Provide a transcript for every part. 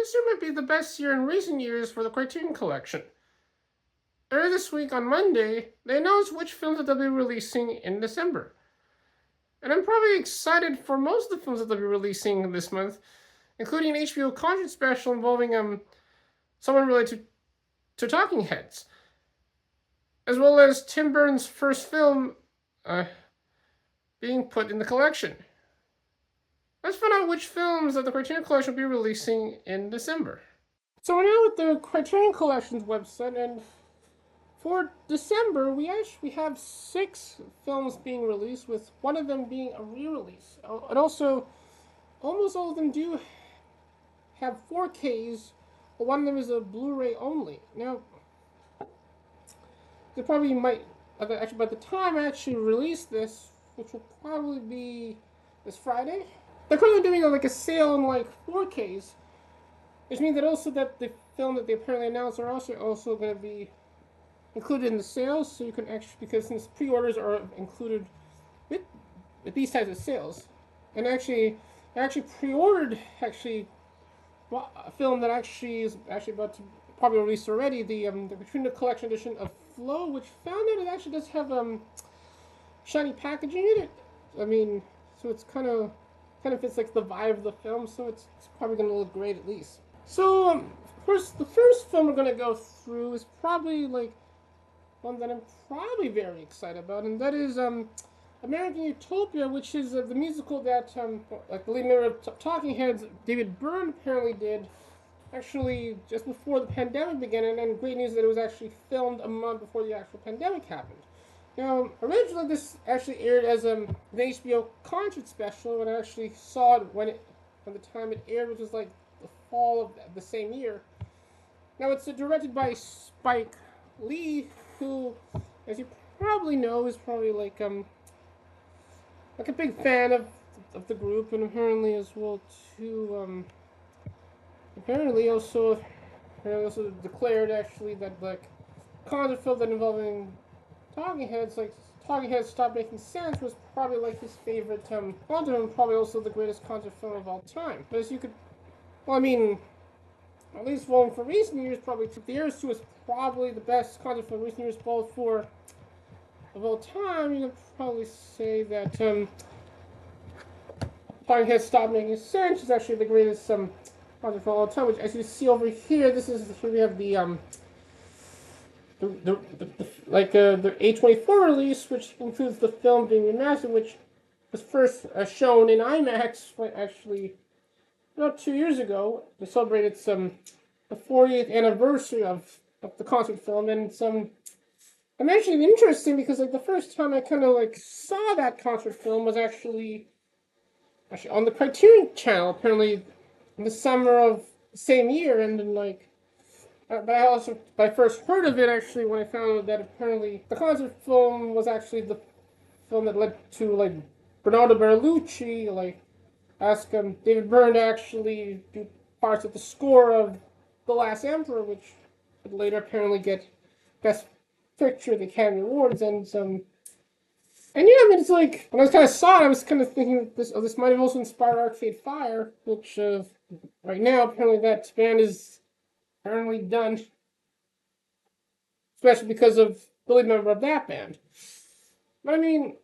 this year might be the best year in recent years for the Criterion Collection. Earlier this week on Monday, they announced which films that they'll be releasing in December. And I'm probably excited for most of the films that they'll be releasing this month, including an HBO concert special involving someone related to Talking Heads, as well as Tim Burton's first film being put in the collection. Let's find out which films that the Criterion Collection will be releasing in December. So we're now at the Criterion Collection's website, and for December, we actually have 6 films being released, with one of them being a re-release. And also, almost all of them do have 4Ks, but one of them is a Blu-ray only. Now, they probably might, actually by the time I actually release this, which will probably be this Friday, they're currently doing a sale on 4Ks, which means that also that the film that they apparently announced are also going to be included in the sales, so you can actually, because since pre-orders are included with these types of sales, and I pre-ordered a film that is about to probably release already, the Criterion Collection edition of Flow, which found out it actually does have shiny packaging in it. I mean, so it's kind of fits the vibe of the film, so it's probably going to look great at least. So of course, the first film we're going to go through is probably one that I'm probably very excited about, and that is Emeric Utopia, which is the musical that the lead member of Talking Heads, David Byrne, apparently did actually just before the pandemic began, and great news that it was actually filmed a month before the actual pandemic happened. Now, originally this actually aired as an HBO concert special, and I actually saw it when the time it aired, which was the fall of the same year. Now, it's directed by Spike Lee, who, as you probably know, is probably a big fan of the group, and apparently as well too. Apparently also declared actually that concert film that involving Talking Heads, Talking Heads Stop Making Sense, was probably his favorite concert film, probably also the greatest concert film of all time. But as you could, well, I mean, at least for recent years, probably The Years 2 is probably the best concert film recent years, both of all time. You could probably say that Talking Heads Stop Making Sense is actually the greatest concert film of all time. Which, as you see over here, here we have the A24 release, which includes the film being remastered, which was first shown in IMAX actually about 2 years ago. They celebrated the 40th anniversary of the concert film, and I'm actually interesting because the first time I kind of saw that concert film was actually on the Criterion channel, apparently in the summer of the same year, and then but I first heard of it actually when I found out that apparently the concert film was actually the film that led to Bernardo Bertolucci ask David Byrne to actually do parts of the score of The Last Emperor, which would later apparently get Best Picture at the Academy Awards, and yeah, I mean, it's when I kind of saw it, I was kind of thinking that this might have also inspired Arcade Fire, which right now apparently that band is apparently done, especially because of the lead member of that band. But I mean,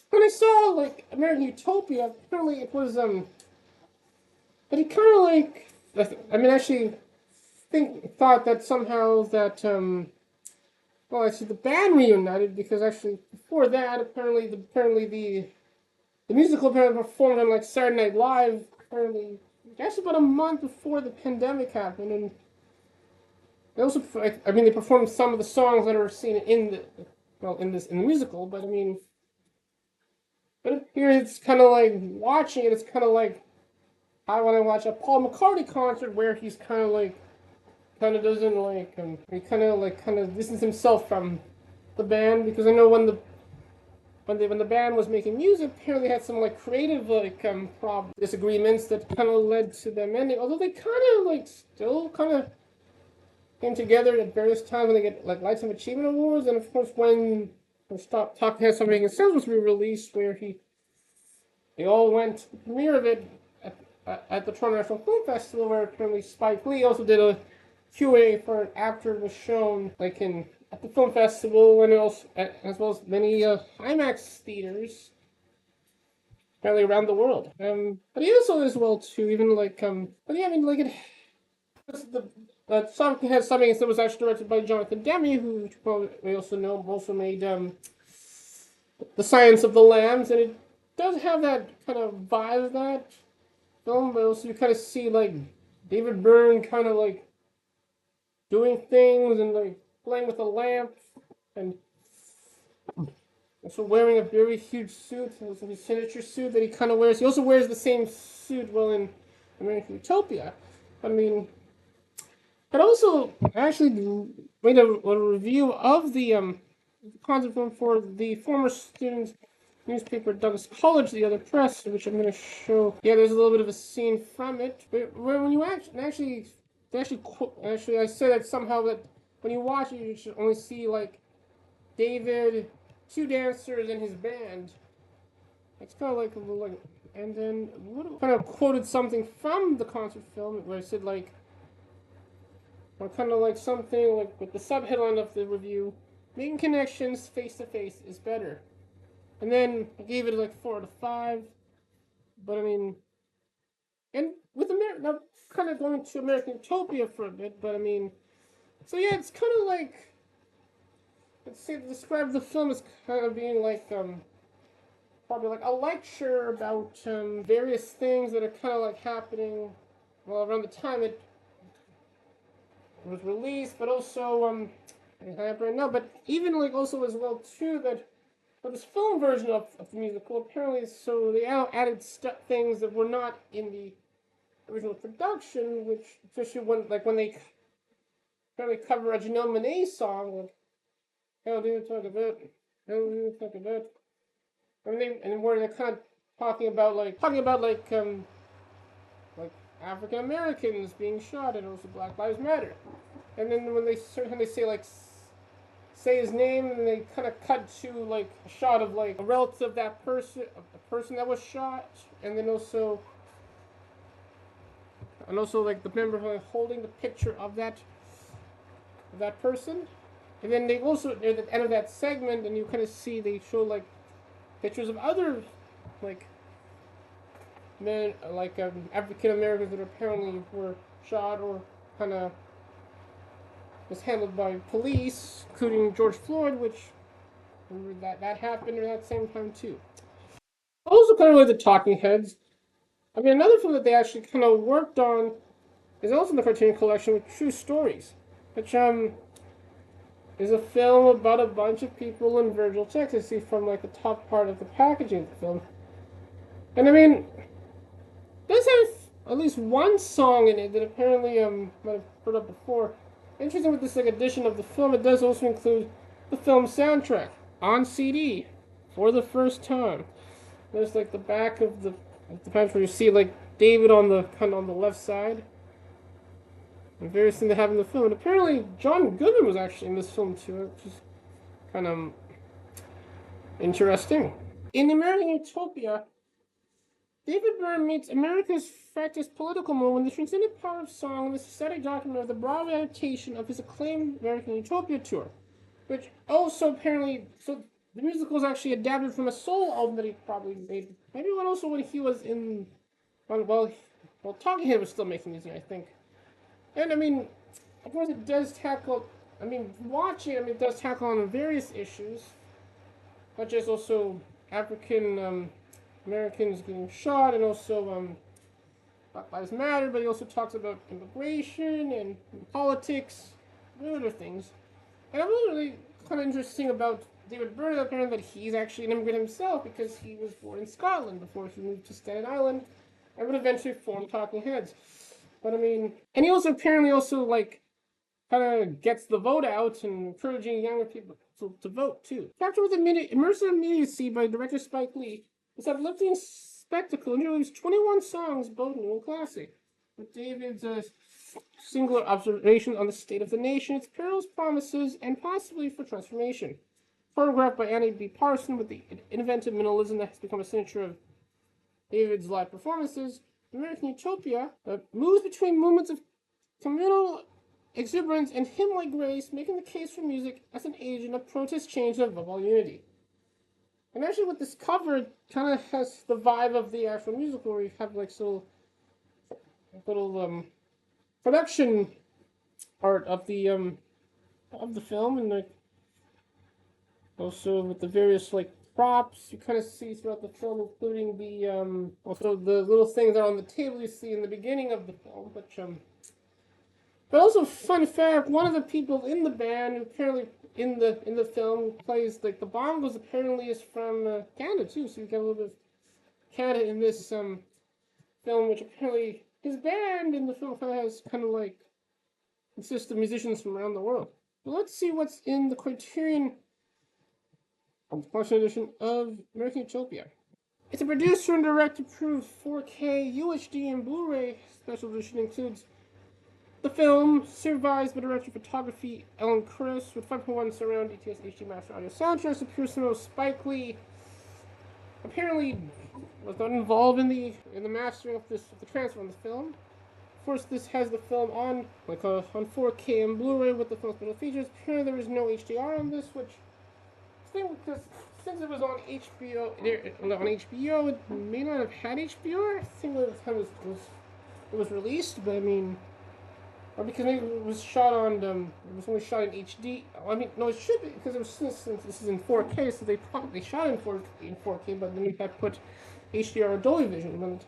when I saw Emeric Utopia, apparently it was but he kind of actually thought that somehow that well, actually the band reunited, because actually before that apparently the musical apparently performed on Saturday Night Live, apparently just about a month before the pandemic happened, and they also they performed some of the songs that are seen in the musical, but I mean, but here it's kind of watching it, it's kind of how when I watch a Paul McCartney concert where he's kind of doesn't he kind of distances himself from the band, because I know when the band was making music, apparently they had some creative disagreements that kind of led to them ending. Although they kind of still kind of came together at various times when they get Lifetime Achievement Awards, and of course when Talking Heads Stop Making Sense was re-released, where they all went to the premiere of it at the Toronto National Film Festival, where apparently Spike Lee also did a QA for it after it was shown, like at the film festival, and also as well as many IMAX theaters, apparently around the world. But he also as well too, even but yeah, I mean, like it. The Talking Heads that was actually directed by Jonathan Demme, who you probably also know, also made The Science of the Lambs, and it does have that kind of vibe of that film, but also you kind of see like David Byrne kind of like doing things and like playing with a lamp and also wearing a very huge suit, his signature suit that he kind of wears. He also wears the same suit well in American Utopia. I mean, but also I actually made a review of the concept film for the former students newspaper Douglas College, the other press, which I'm going to show. Yeah, there's a little bit of a scene from it. But when you actually, I said that somehow that when you watch it, you should only see like David, two dancers, and his band. It's kind of like a little like, and then kind of quoted something from the concert film where I said like, or kind of like something like with the subheadline of the review, making connections face to face is better. And then I gave it like 4 out of 5. But I mean, and with now kind of going to American Utopia for a bit, but I mean, so yeah, it's kind of like, let's say, describe the film as kind of being like, probably like a lecture about various things that are kind of like happening, well, around the time it was released, but also, right now, but even like also as well too that for this film version of the musical, apparently, so they added things that were not in the original production, which especially when they apparently cover a Janelle Monáe song, like "How do you talk about? How do you talk about?" I mean, and where they're kind of talking about like African Americans being shot and also Black Lives Matter, and then when they say like say his name, and they kind of cut to like a shot of like a relative of the person that was shot, and then also like the member holding the picture of that person, and then they also at the end of that segment, and you kind of see they show like pictures of other like men, like African Americans that apparently were shot or kind of was handled by police, including George Floyd, which that happened at that same time too. Also, kind of like the Talking Heads. I mean, another film that they actually kind of worked on is also in the Criterion Collection with True Stories, which is a film about a bunch of people in Virgil, Texas. See from like the top part of the packaging of the film, and I mean, does have at least one song in it that apparently might have heard of before. Interesting with this like edition of the film, it does also include the film soundtrack on CD for the first time. There's like the back of the page where you see like David on the kind of on the left side, and various things they have in the film. And apparently John Goodman was actually in this film too, which is kind of interesting. In American Utopia, David Byrne meets America's fractious political moment when the transcendent power of song and the systematic document of the Broadway adaptation of his acclaimed American Utopia tour, which also apparently, so the musical is actually adapted from a soul album that he probably made. Maybe when he was in, while Talking Heads was still making music, I think. And I mean, of course, it does tackle. I mean, watching, it does tackle on various issues, such as also African Americans getting shot, and also Black Lives Matter. But he also talks about immigration and politics, and other things. And I'm really kind of interesting about David Byrne, apparently that he's actually an immigrant himself because he was born in Scotland before he moved to Staten Island and would eventually form Talking Heads. But I mean, and he also apparently also like kind of gets the vote out and encouraging younger people to vote too. Captured with immersive immediacy by director Spike Lee, this uplifting spectacle introduces 21 songs, both new and classic. With David's singular observation on the state of the nation, its perils, promises, and possibly for transformation. Photographed by Annie B. Parson with the inventive minimalism that has become a signature of David's live performances, American Utopia moves between moments of communal exuberance and hymn-like grace, making the case for music as an agent of protest, change, and above all unity. And actually, with this cover, it kind of has the vibe of the actual musical, where you have like little production art of the film, and like also with the various like props you kind of see throughout the film, including the also the little things that are on the table you see in the beginning of the film, which But also, fun fact: one of the people in the band, who apparently in the film who plays like the bongos, apparently is from Canada too. So you get a little bit of Canada in this film, which apparently his band in the film has kind of like consists of musicians from around the world. But let's see what's in the Criterion Collection edition of American Utopia. It's a producer and director approved 4K UHD and Blu-ray special edition. Includes the film, supervised by director of photography Ellen Chris, with 5.1 surround DTS HD master audio soundtrack. Superior Spike Lee apparently was not involved in the mastering of the transfer on the film. Of course, this has the film on on 4K and Blu-ray with the film special features. Apparently, there is no HDR on this, which I think because since it was on HBO, it may not have had HDR. I think by the time it was released, but I mean. Or because maybe it was shot on, it was only shot in HD. I mean, no, it should be, because it was since this is in 4K, so they shot in 4K, but then they put HDR or Dolby Vision when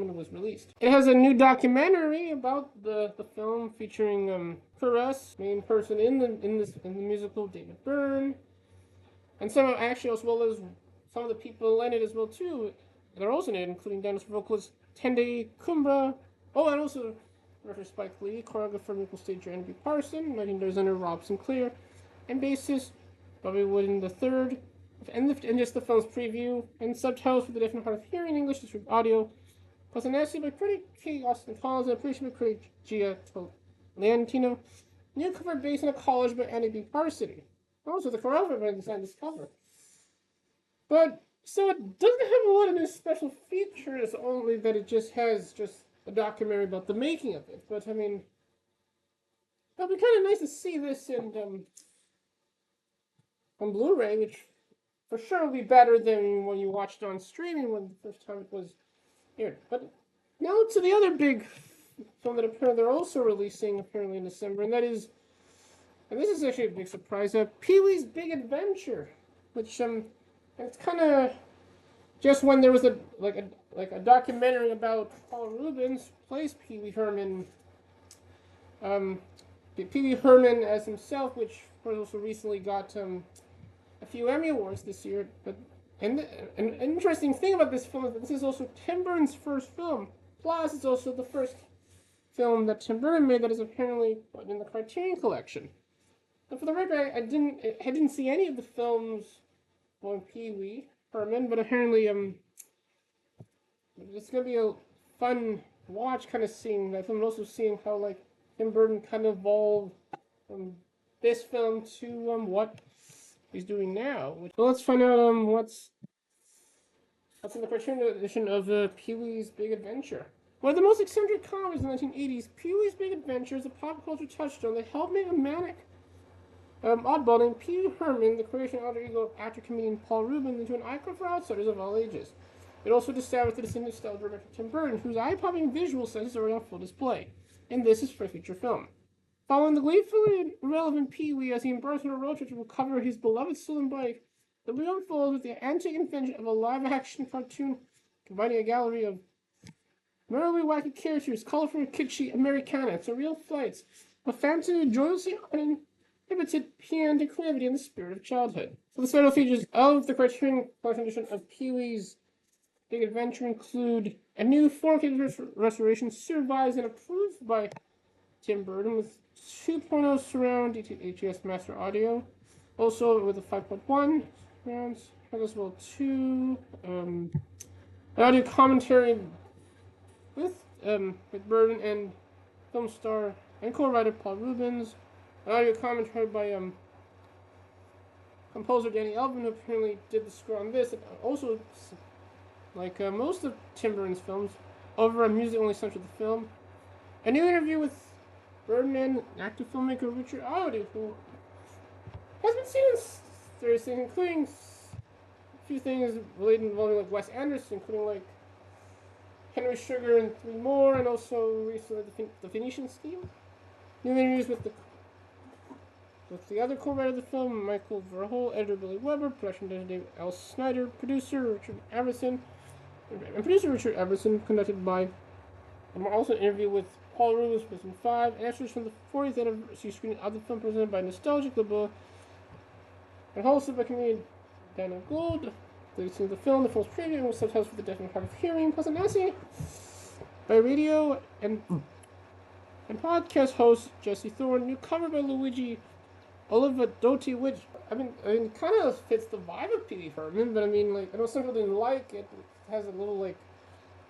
it was released. It has a new documentary about the film featuring Perez, main person in the musical, David Byrne, and some actually as well as some of the people in it as well too. They're also in it, including dinosaur vocalist Tende Kumbra. Oh, and also director Spike Lee, choreographer Michael Stager and B. Parson, legendary designer Rob Sinclair, and bassist Bobby Wooden III. And just the film's preview and subtitles for the deaf and hard of hearing, English distributed audio, plus an essay by critic K. Austin Collins and appreciation by critic Gia Leontino. New cover based on a college by Andy B. Parson. Also, the choreographer designed this cover. But so it doesn't have a lot of new special features, only that it just has a documentary about the making of it. But I mean, it'll be kind of nice to see this on Blu-ray, which for sure will be better than when you watched it on streaming when the first time it was aired. But now to the other big film that apparently they're also releasing apparently in December, and that is, and this is actually a big surprise, Pee-wee's Big Adventure, which it's kind of just when there was a documentary about Paul Rubens plays Pee-wee Herman, Pee-wee Herman as himself, which of course also recently got a few Emmy Awards this year. But an interesting thing about this film is that this is also Tim Burton's first film. Plus, it's also the first film that Tim Burton made that is apparently put in the Criterion Collection. And for the record, I didn't see any of the films on Pee-wee Herman, but apparently it's gonna be a fun watch, kind of seeing that film, and also seeing how like Tim Burton kind of evolved from this film to what he's doing now. So let's find out what's in the Criterion edition of Pee-wee's Big Adventure. One of the most eccentric comedies in the 1980s, Pee-wee's Big Adventure is a pop culture touchstone that helped make a manic oddball named Pee-wee Herman, the creation alter ego of actor-comedian Paul Rubens, into an icon for outsiders of all ages. It also established the distinctive style of director Tim Burton, whose eye-popping visual senses are on full display. And this is for a feature film. Following the gleefully irrelevant Pee-wee as he embarks on a road trip to recover his beloved stolen bike, the movie unfolds with the antique invention of a live-action cartoon combining a gallery of merrily wacky characters, colorful and kitschy Americana. It's a real flight of fantasy joyously uninhibited piano declivity in the spirit of childhood. So the special features of the Criterion Collection edition of Pee-wee's Big Adventure include a new 4K restoration supervised and approved by Tim Burton with 2.0 surround DTS master audio, also with a 5.1 surrounds, as well too an audio commentary with Burton and film star and co-writer Paul Rubens, an audio commentary by composer Danny Elfman, who apparently did the score on this, and also like most of Tim Burton's films, over a music-only section of the film. A new interview with Burton and actor filmmaker Richard Ayoade, who has been seen in various things, including a few things related involving like Wes Anderson, including like Henry Sugar and Three More, and also recently the Phoenician Scheme. New interviews with the other co-writer of the film, Michael Verhoeven, editor Billy Weber, production director David L. Snyder, producer Richard Everson, conducted by. Also an interview with Paul Rubens, Prison 5, and extras from the 40th anniversary screening of the film presented by Nostalgic Label, and hosted by comedian Dana Gould. Releasing the film, the film's preview, with subtitles for the deaf and hard of hearing, plus an essay by radio and podcast host Jesse Thorne, new cover by Luigi Olivadotti, which I mean, kind of fits the vibe of Pee Wee Herman, but I mean, like, I know some people didn't like it. It has a little like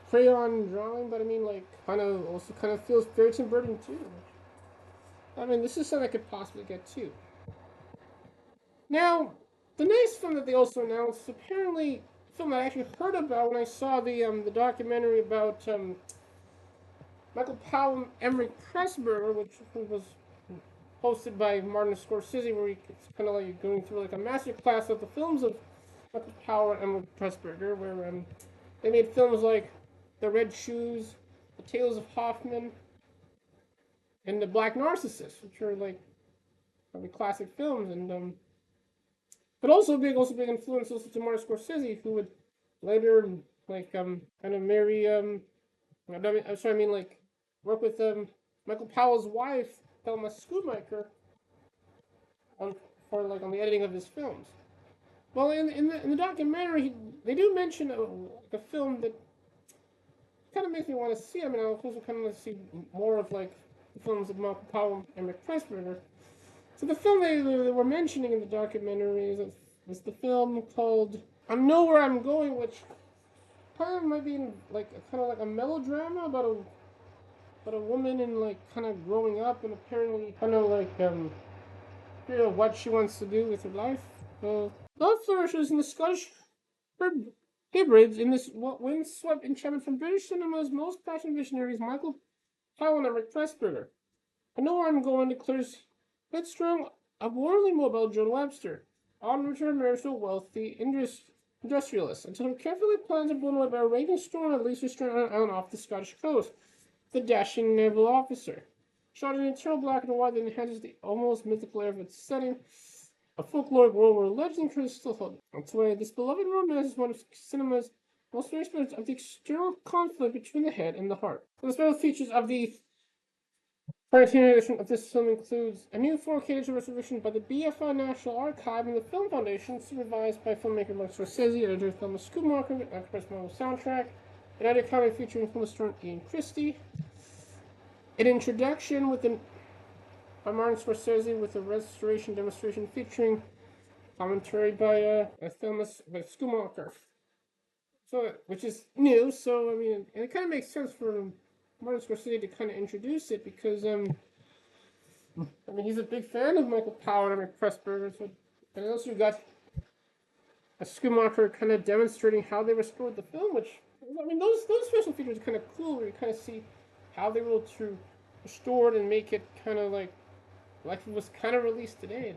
crayon drawing, but I mean, like, also feels very Tim Burton too. I mean, this is something I could possibly get too. Now, the next film that they also announced, apparently, a film that I actually heard about when I saw the documentary about Michael Powell and Emeric Pressburger, which was hosted by Martin Scorsese, where it's kind of like going through like a master class of the films of Michael Powell and Emeric Pressburger, where they made films like The Red Shoes, The Tales of Hoffman, and The Black Narcissus, which are like probably classic films, and but also big influence also to Martin Scorsese, who would later like kind of marry work with Michael Powell's wife Thelma Schoonmaker on the editing of his films. Well, in the documentary, they do mention a film that kind of makes me want to see. I mean, I also kind of want to see more of like the films of Michael Powell and Emeric Pressburger. So the film they were mentioning in the documentary is the film called "I Know Where I'm Going," which kind of might be like a melodrama about a woman and like kind of growing up and apparently kind of like what she wants to do with her life. Love flourishes in the Scottish hybrids in this windswept enchantment from British cinema's most passionate visionaries, Michael Powell and Emeric Pressburger. I Know Where I'm Going declares headstrong, upwardly mobile Joan Webster, onward to marriage to a wealthy industrialist, until her carefully plans are blown away by a raging storm that leaves her stranded on an island off the Scottish coast. The dashing naval officer, shot in eternal black and white that enhances the almost mythical air of its setting, a folkloric world where legend and still hold its way. This beloved romance is one of cinema's most famous experience of the external conflict between the head and the heart. The special features of the Criterion edition of this film includes a new 4K digital restoration by the BFI National Archive and the Film Foundation, supervised by filmmaker Martin Scorsese, editor Thelma Schoonmaker, and Express Marvel soundtrack, an edit comedy featuring film star Ian Christie, an introduction by Martin Scorsese with a restoration demonstration featuring commentary by Thelma Schoonmaker. So, which is new, so I mean, and it kind of makes sense for Martin Scorsese to kind of introduce it because I mean, he's a big fan of Michael Powell and Emeric Pressburger, so and also you got a Schoonmaker kind of demonstrating how they restored the film, which I mean, those special features are kind of cool, where you kind of see how they were able to restore it and make it kind of like it was kind of released today.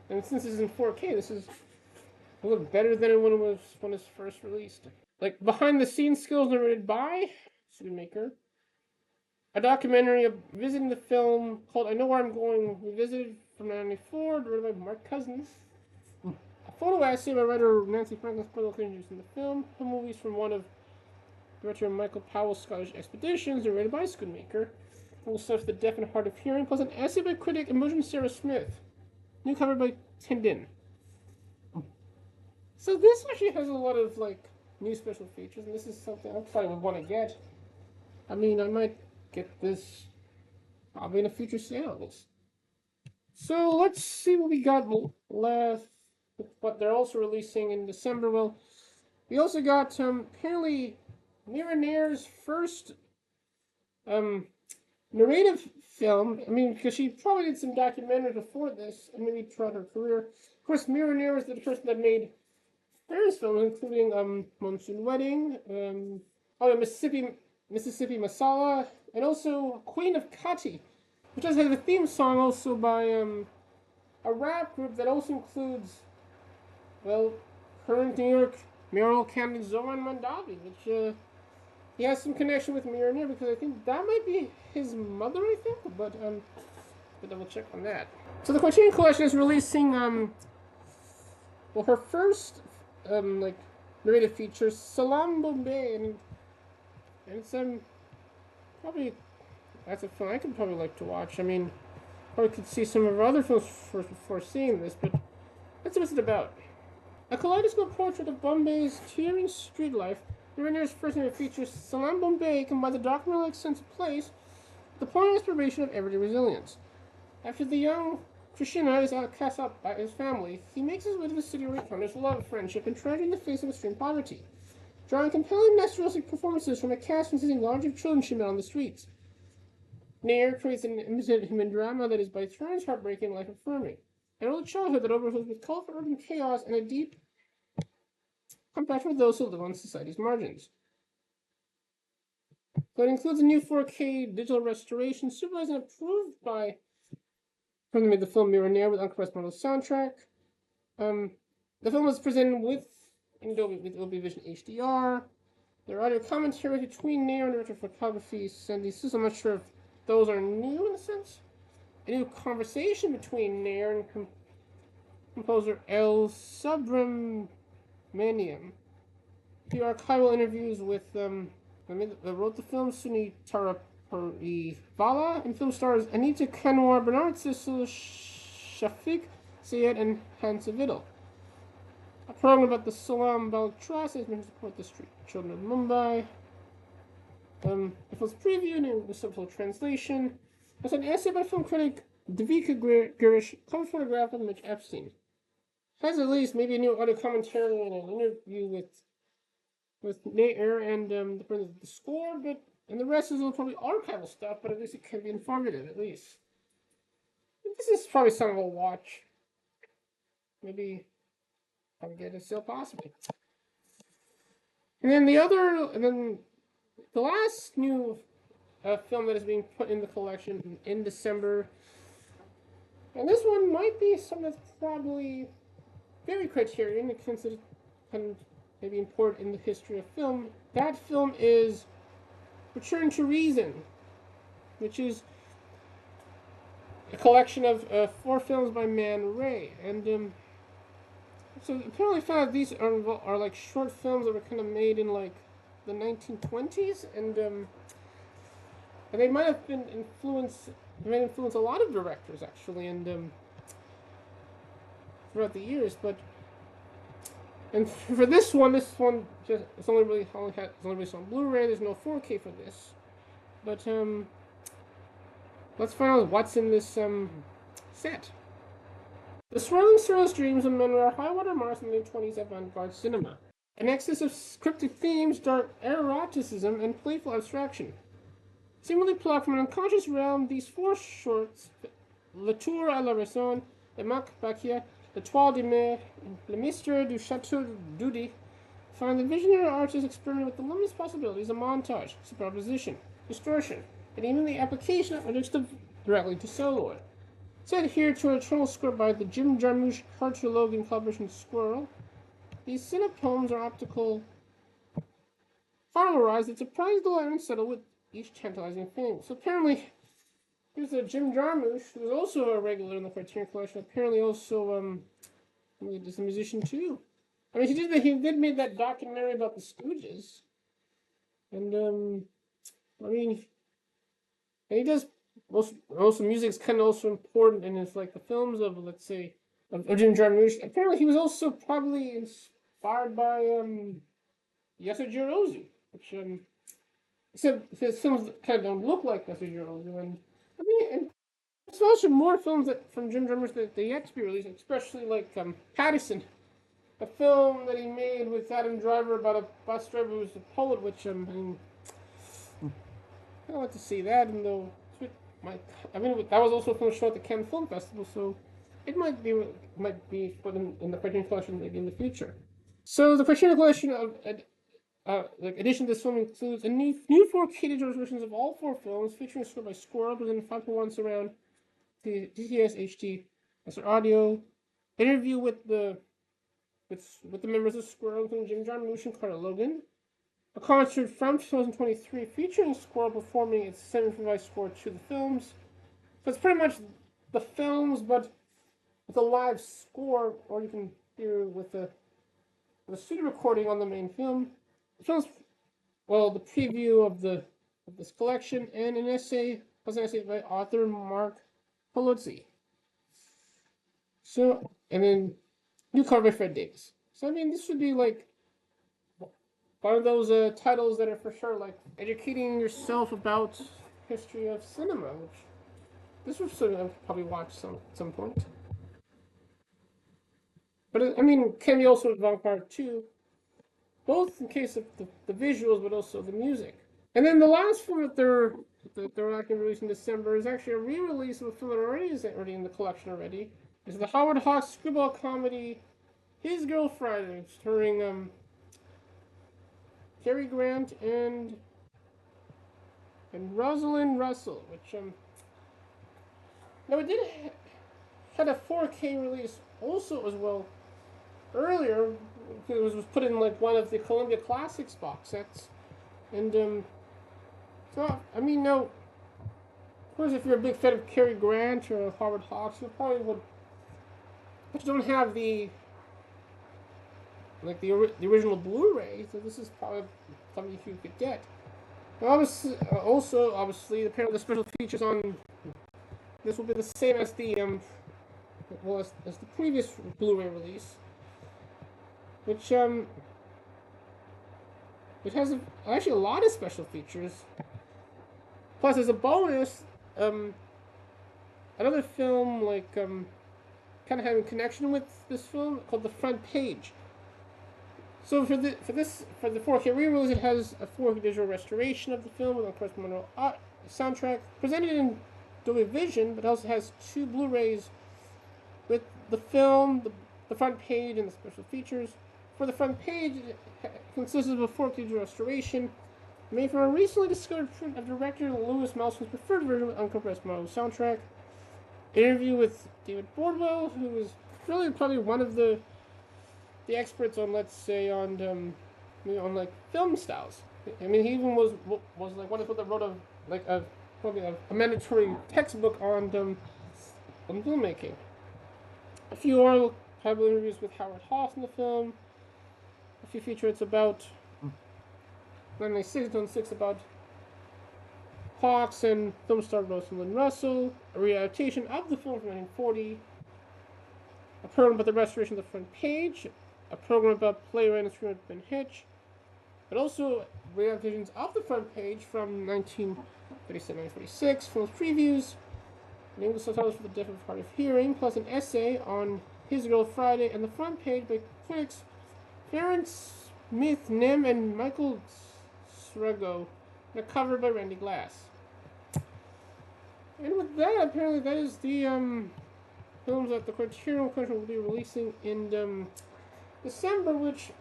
And since this is in 4K, this is a little better than when it was first released. Like behind the scenes skills narrated by Schoonmaker. A documentary of visiting the film called I Know Where I'm Going, revisited from 1994, directed by Mark Cousins. A photo essay by writer Nancy Franklin's political introduced in the film. Some movies from one of director Michael Powell's Scottish expeditions, narrated by Schoonmaker. Full stuff for the deaf and hard of hearing, plus an essay by critic Imogen Sarah Smith. New cover by Tindin. So this actually has a lot of like new special features, and this is something I probably would want to get. I mean, I might get this probably in a future sale. So let's see what we got left. What they're also releasing in December. Well, we also got apparently Mira Nair's first narrative film. I mean, because she probably did some documentaries before this, and maybe throughout her career. Of course, Mira Nair was the person that made various films, including Monsoon Wedding, Mississippi Mississippi Masala, and also Queen of Kati, which does have a theme song also by a rap group that also includes, well, current New York mayoral candidate Zoran Mandavi, which he has some connection with Mira Nair because I think that might be his mother, I think, but to double check on that. So the Criterion Collection is releasing well, her first like narrative feature, Salam Bombay, and it's probably that's a film I could probably like to watch. I mean, probably could see some of her other films first before seeing this, but that's what it's about. A kaleidoscope portrait of Bombay's teeming street life, Nair's first narrative feature, Salam Bombay, combines a documentary-like sense of place with the poignant inspiration of everyday resilience. After the young Krishna is cast out by his family, he makes his way to the city where he encounters love, friendship, and tragedy in the face of extreme poverty, drawing compelling naturalistic performances from a cast consisting largely of children she met on the streets. Nair creates an immersive human drama that is by turns heartbreaking and life-affirming. An early childhood that overflows with colorful urban chaos and a deep compassion for those who live on society's margins. So it includes a new 4K digital restoration, supervised and approved by who made the film Mira Nair with uncompressed model soundtrack. The film was presented with Dolby Vision HDR. There are audio commentary between Nair and director of photography Sandy Sus. I'm not sure if those are new in a sense. A new conversation between Nair and composer El Subramaniam. The archival interviews with wrote the film Suni Tarapparivala and film stars Anita Kanwar, Bernard Sissel, Shafiq Syed, and Hansa Vidal. A program about the Salam Bal Trust has been to support the street children of Mumbai. It was previewed with subtitle translation. There's an essay by film critic Devika Girish, cover photograph of Mitch Epstein. Has at least maybe a new audio commentary and an interview with Nair and the score, and the rest is probably archival stuff, but at least it can be informative, at least. This is probably something we'll watch. Maybe probably get a sale possibly. And then the last new film that is being put in the collection in December, and this one might be something that's probably very Criterion, it considered kind of maybe important in the history of film. That film is Return to Reason, which is a collection of 4 films by Man Ray. And so apparently found out these are like short films that were kind of made in like the 1920s, and they might have been influenced a lot of directors actually, and throughout the years, and for this one just it's only released on Blu-ray. There's no 4K for this, but let's find out what's in this set. The swirling surrealist dreams of men were high-water marks in the mid-20s avant-garde cinema. An excess of cryptic themes, dark eroticism, and playful abstraction. Seemingly plucked from an unconscious realm, these 4 shorts, Le Tour à la Raison, Le Mac Bakia, Le Toile de Mer, and Le Mystère du Château d'Udi, find the visionary artist experimenting with the limitless possibilities of montage, superposition, distortion, and even the application of objects directly to celluloid. Set here to an eternal score by the Jim Jarmusch Carter Logan collaboration Squirrel, these cinepoems are optical parlorized that surprise, delight, and settle with each tantalizing thing. So apparently, here's a Jim Jarmusch, who was also a regular in the Criterion Collection. Apparently, also is a musician too. I mean, he did make that documentary about the Stooges, and I mean, and he does also music's kind of also important in his like the films of let's say of Jim Jarmusch. Apparently, he was also probably inspired by Yasujiro Ozu, which except his films kind of don't look like Yasujiro Ozu, and I mean, and there's also more films from Jim Jarmusch that they yet to be released, especially like Patterson, a film that he made with Adam Driver about a bus driver who's a poet, which I mean, I want to see that, and though that was also a film show at the Cannes Film Festival, so it might be put in the Criterion Collection maybe in the future. So the Criterion Collection like addition to this film includes a new 4K digital versions of all 4 films, featuring a score by Squirrel within 5.1 surround DTS HD master audio, interview with the members of Squirrel, including Jim John Moosh and Carter Logan, a concert from 2023 featuring Squirrel performing its semi-improvised score to the films. So it's pretty much the films, but with a live score, or you can hear with a studio recording on the main film. The film's, well, the preview of this collection, and an essay by author Mark Polozzi. So, and then new cover by Fred Davis. So I mean, this would be like one of those titles that are for sure like educating yourself about history of cinema, which this would something I'd probably watch at some point. But I mean, can be also avant-garde too, both in case of the visuals, but also the music. And then the last film that they're not going to release in December is actually a re-release of a film that already in the collection already. It's the Howard Hawks screwball comedy His Girl Friday, starring Cary Grant and Rosalind Russell, which now it had a 4K release also as well earlier. It was put in like one of the Columbia Classics box sets, and so I mean, now of course if you're a big fan of Cary Grant or Howard Hawks, you probably would, but you don't have the original Blu-ray, so this is probably something you could get. And obviously, apparently the special features on this will be the same as the as the previous Blu-ray release, which actually a lot of special features. Plus, as a bonus, another film kind of having connection with this film called The Front Page. So for the 4K re-release, it has a 4K digital restoration of the film with a corresponding soundtrack presented in Dolby Vision, but also has 2 Blu-rays with the film, the front page, and the special features. For the front page, it consists of a 4K digital restoration made from a recently discovered print of director Lewis Melson's preferred version with uncompressed mono soundtrack. Interview with David Byrne, who is really probably one of the experts on, let's say, on like film styles. I mean, he even was like one of the people that wrote probably a mandatory textbook on filmmaking. A few oral Bible interviews with Howard Hawks in the film. A few featurettes about 1996 about Hawks and film star Rosalind Russell. A readaptation of the film from 1940. A program about the restoration of the front page. A program about playwright and screenwriter Ben Hitch, but also readaptations of the front page from 1937-1946, film's previews, and English subtitles for the deaf and hard of hearing, plus an essay on His Girl Friday, and the front page by critics Florence Smith Nim and Michael Srego, and a cover by Randy Glass. And with that, apparently that is the films that the Criterion Collection will be releasing in December, which,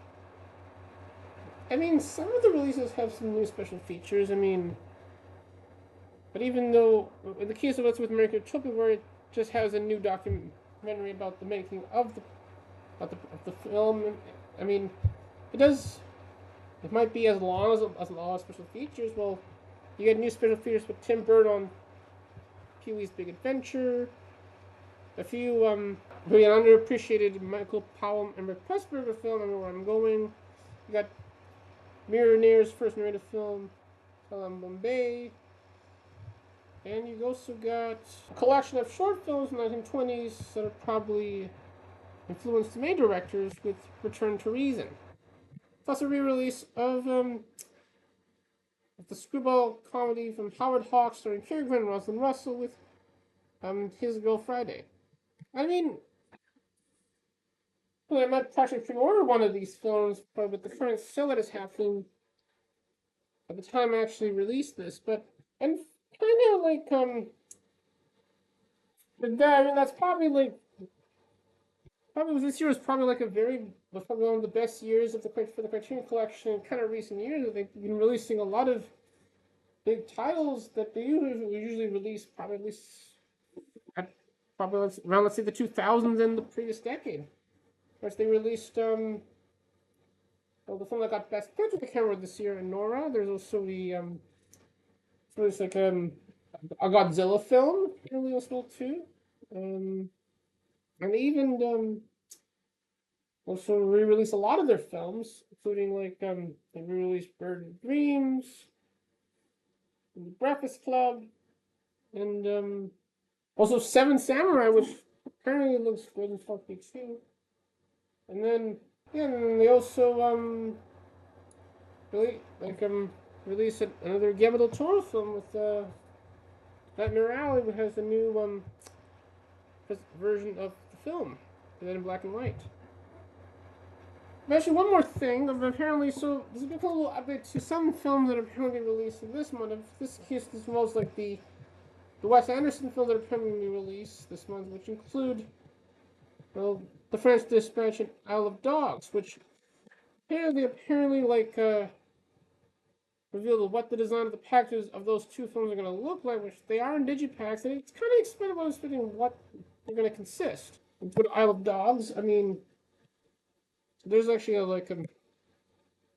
I mean, some of the releases have some new special features. I mean, but even though, in the case of what's with Emeric Utopia, where it just has a new documentary about the making of the film, I mean, it might be as long as a lot of special features. Well, you get new special features with Tim Burton on Pee-wee's Big Adventure, a few really underappreciated Michael Powell and Pressburger film, I Know Where I'm Going. You got Mira Nair's first narrative film, Bombay. And you also got a collection of short films from the 1920s that have probably influenced the main directors with Return to Reason. Plus a re-release of the screwball comedy from Howard Hawks starring Cary Grant and Rosalind Russell with His Girl Friday. I mean, well, I might actually pre-order one of these films, but with the current sale that is happening at the time I actually released this, but I'm kind of like I mean, that's probably this year is probably like a very was probably one of the best years of for the Criterion Collection in kind of recent years. They've been releasing a lot of big titles that they usually release probably at least at probably around, let's say, the 2000s in the previous decade. First, they released well, the film that got Best Picture, I can't remember this year, in Nora. There's also the there's like a Godzilla film early as well too, and they even also re-released a lot of their films, including like they re-released Bird Dreams, and The Breakfast Club, and also Seven Samurai, which apparently looks good and funky too. And then yeah, and they also really like released another Guillermo del Toro film with that Mira Nair has a new version of the film, presented in black and white. But actually, one more thing. Apparently, so there's been a little update to some films that are apparently released in this month. In this case, this involves like the Wes Anderson films that are apparently released this month, which include, well, The French Dispatch and Isle of Dogs, which apparently like revealed what the design of the packages of those two films are going to look like, which they are in digipacks, and it's kind of expendable in what they're going to consist. With Isle of Dogs, I mean, there's actually a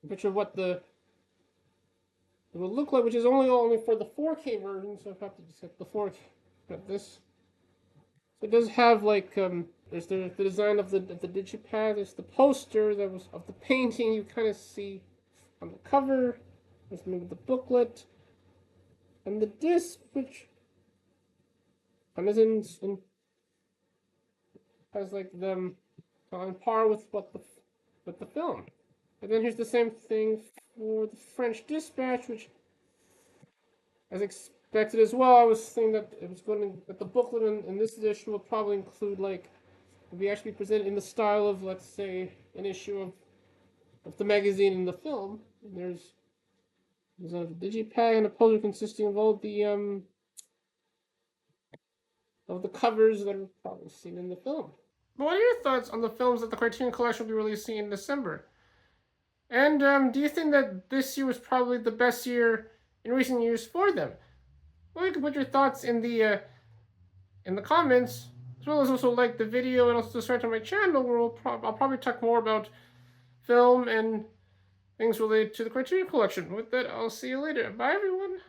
picture of what it will look like, which is only for the 4K version, so I have to just get the 4K. But this, so it does have like there's the design of the digipack. There's the poster that was of the painting you kind of see on the cover. There's maybe the booklet and the disc, which kind of has like them on par with the film. And then here's the same thing for the French Dispatch, which, as expected as well, I was thinking that that the booklet in this edition will probably include like, will be actually presented in the style of, let's say, an issue of the magazine in the film. And there's a digipack and a poster consisting of all the covers that are probably seen in the film. But what are your thoughts on the films that the Criterion Collection will be releasing in December? And do you think that this year was probably the best year in recent years for them? Well, you can put your thoughts in the comments, as well as also like the video and also subscribe to my channel, where I'll probably talk more about film and things related to the Criterion Collection. With that, I'll see you later. Bye, everyone.